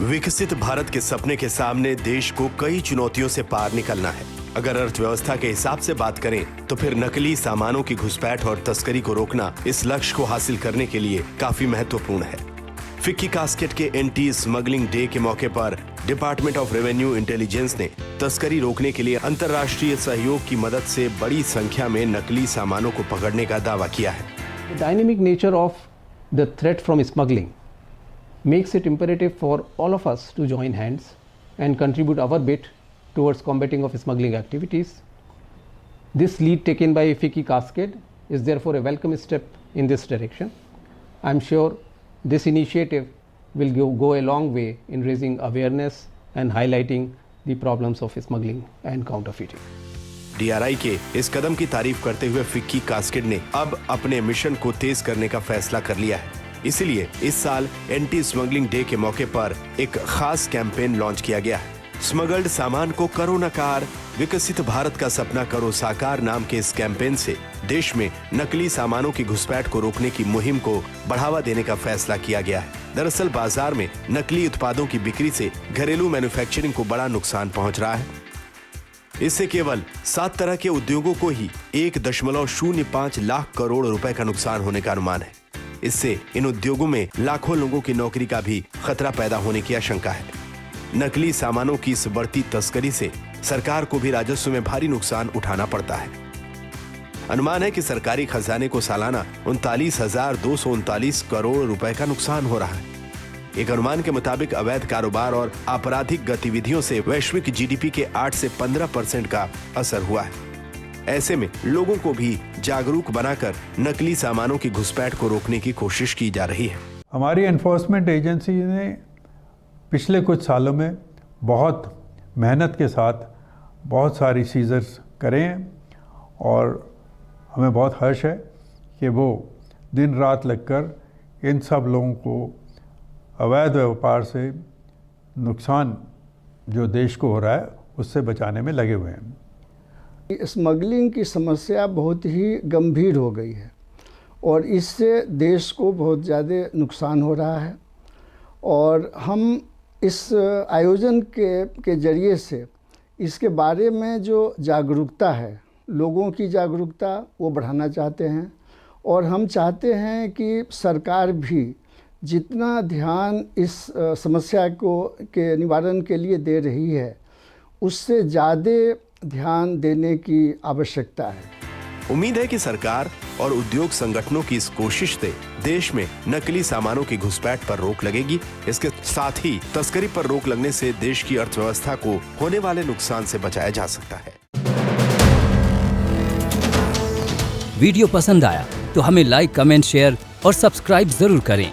विकसित भारत के सपने के सामने देश को कई चुनौतियों से पार निकलना है। अगर अर्थव्यवस्था के हिसाब से बात करें तो फिर नकली सामानों की घुसपैठ और तस्करी को रोकना इस लक्ष्य को हासिल करने के लिए काफी महत्वपूर्ण है। फिक्की कास्केट के एंटी स्मगलिंग डे के मौके पर डिपार्टमेंट ऑफ रेवेन्यू इंटेलिजेंस ने तस्करी रोकने के लिए अंतर्राष्ट्रीय सहयोग की मदद से बड़ी संख्या में नकली सामानों को पकड़ने का दावा किया है। The dynamic nature of the threat from smuggling makes it imperative for all of us to join hands and contribute our bit towards combating of smuggling activities. This lead taken by FICCI Cascade is therefore a welcome step in this direction. I am sure this initiative will go a long way in raising awareness and highlighting the problems of smuggling and counterfeiting. DRI के इस कदम की तारीफ करते हुए FICCI cascade ने अब अपने mission को तेज करने का फैसला कर लिया है। इसीलिए इस साल एंटी स्मगलिंग डे के मौके पर एक खास कैंपेन लॉन्च किया गया है। स्मगल्ड सामान को करो नकार, विकसित भारत का सपना करो साकार नाम के इस कैंपेन से देश में नकली सामानों की घुसपैठ को रोकने की मुहिम को बढ़ावा देने का फैसला किया गया है। दरअसल बाजार में नकली उत्पादों की बिक्री से घरेलू मैन्युफैक्चरिंग को बड़ा नुकसान पहुंच रहा है। इससे केवल 7 तरह के उद्योगों को ही 1.05 लाख करोड़ रुपए का नुकसान होने का अनुमान है। इससे इन उद्योगों में लाखों लोगों की नौकरी का भी खतरा पैदा होने की आशंका है। नकली सामानों की इस बढ़ती तस्करी से सरकार को भी राजस्व में भारी नुकसान उठाना पड़ता है। अनुमान है कि सरकारी खजाने को सालाना 39,239 करोड़ रुपए का नुकसान हो रहा है। एक अनुमान के मुताबिक अवैध कारोबार और आपराधिक गतिविधियों से वैश्विक जीडीपी के 8 से 15% का असर हुआ है। ऐसे में लोगों को भी जागरूक बनाकर नकली सामानों की घुसपैठ को रोकने की कोशिश की जा रही है। हमारी एनफोर्समेंट एजेंसी ने पिछले कुछ सालों में बहुत मेहनत के साथ बहुत सारी सीजर्स करे हैं और हमें बहुत हर्ष है कि वो दिन रात लगकर इन सब लोगों को अवैध व्यापार से नुकसान जो देश को हो रहा है उससे बचाने में लगे हुए हैं। स्मगलिंग की समस्या बहुत ही गंभीर हो गई है और इससे देश को बहुत ज़्यादा नुकसान हो रहा है और हम इस आयोजन के जरिए से इसके बारे में जो जागरूकता है, लोगों की जागरूकता वो बढ़ाना चाहते हैं और हम चाहते हैं कि सरकार भी जितना ध्यान इस समस्या के निवारण के लिए दे रही है उससे ज़्यादा ध्यान देने की आवश्यकता है। उम्मीद है कि सरकार और उद्योग संगठनों की इस कोशिश से देश में नकली सामानों की घुसपैठ पर रोक लगेगी। इसके साथ ही तस्करी पर रोक लगने से देश की अर्थव्यवस्था को होने वाले नुकसान से बचाया जा सकता है। वीडियो पसंद आया तो हमें लाइक, कमेंट, शेयर और सब्सक्राइब जरूर करें।